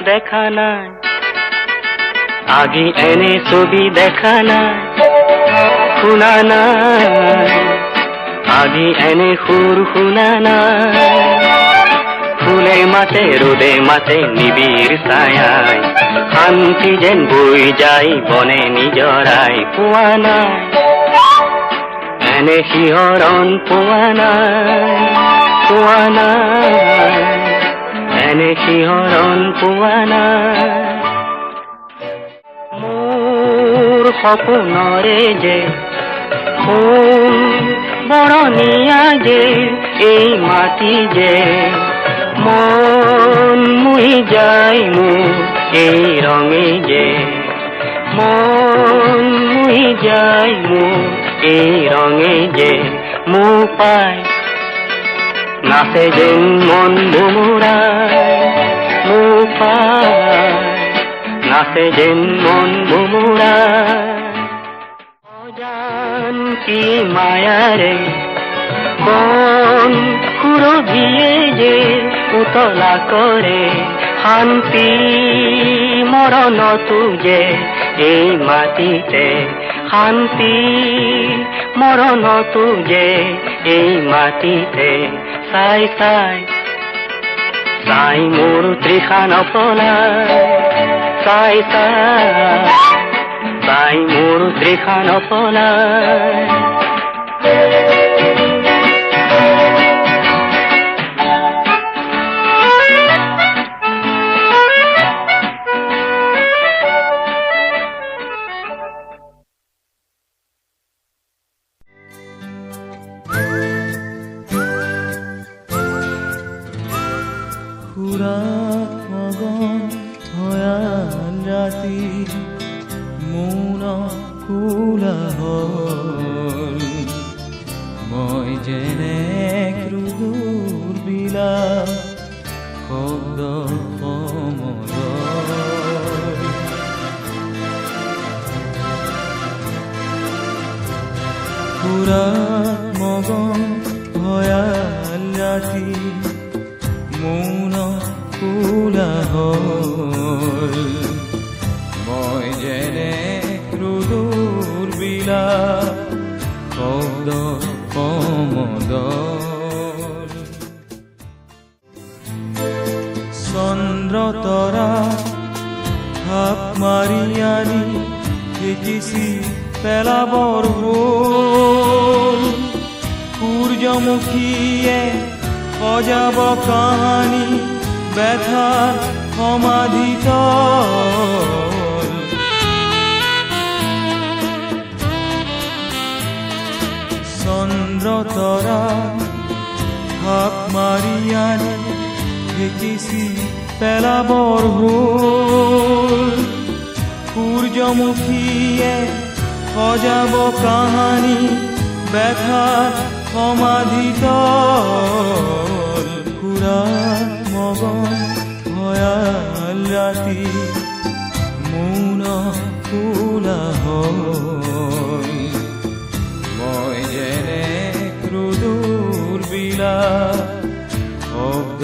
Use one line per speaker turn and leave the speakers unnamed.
দেখা নাই, আগে এনে ছবি দেখা নাই, শুনা নাই, আগে এনে সুর শুনা নাই। ফুলে মাতে রোদে মাতে নিবিড় ছায়ায়, শান্তি যেন বৈ যায় বনে নিজৰাই। পোৱা নাই এনে শিহৰণ, পোৱা নাই, পোৱা নাই এনে শিহৰণ, পোৱা নাই। মোৰ সপোনৰে যে ফুল বৰণীয়া যে এই মাটি যে, মন মুহি যায় মোৰ এই ৰঙে যে, মন মুহি যায় মোৰ এই ৰঙে যে। মোক পাই নাচে যেন মন ভোমোৰাই, মোক পাই নাচে যেন মন ভোমোৰাই। অজান কি মায়াৰে কোন সুৰভিয়ে যে উতলা কৰে, শান্তি মৰণতো যে এই মাটিতে, শান্তি মৰণতো যে এই মাটিতে। চাই চাই চাই মোৰ তৃষা নপলায়, চাই চাই চাই মোৰ তৃষা নপলায়।
মগন ভয়াল ৰাতি মৌন কোলা হ'ল, মই যেনে ক্ৰোধৰ বিলাপ শব্দ সমদল। মগন ভয়াল ৰাতি মৌন কোলা হ'ল, মই যেনে ক্ৰোধৰ বিলাপ শব্দ সমদল। চন্দ্ৰ তৰা থাপ মাৰি আনি দেখিছি পেলাবৰ হ'ল, সূৰ্যমুখীয়ে সজাব কাহানি ব্যথাৰ সমাধিতল। চন্দ্ৰ তৰা থাপ মাৰি আনি দেখিছি পেলাবৰ হ'ল, সূৰ্যমুখীয়ে সজাব কাহানি ব্যথাৰ সমাধিতল। মগন ভয়াল ৰাতি মৌন কোলা হ'ল, মই যেনে ক্ৰোধৰ বিলাপ শব্দ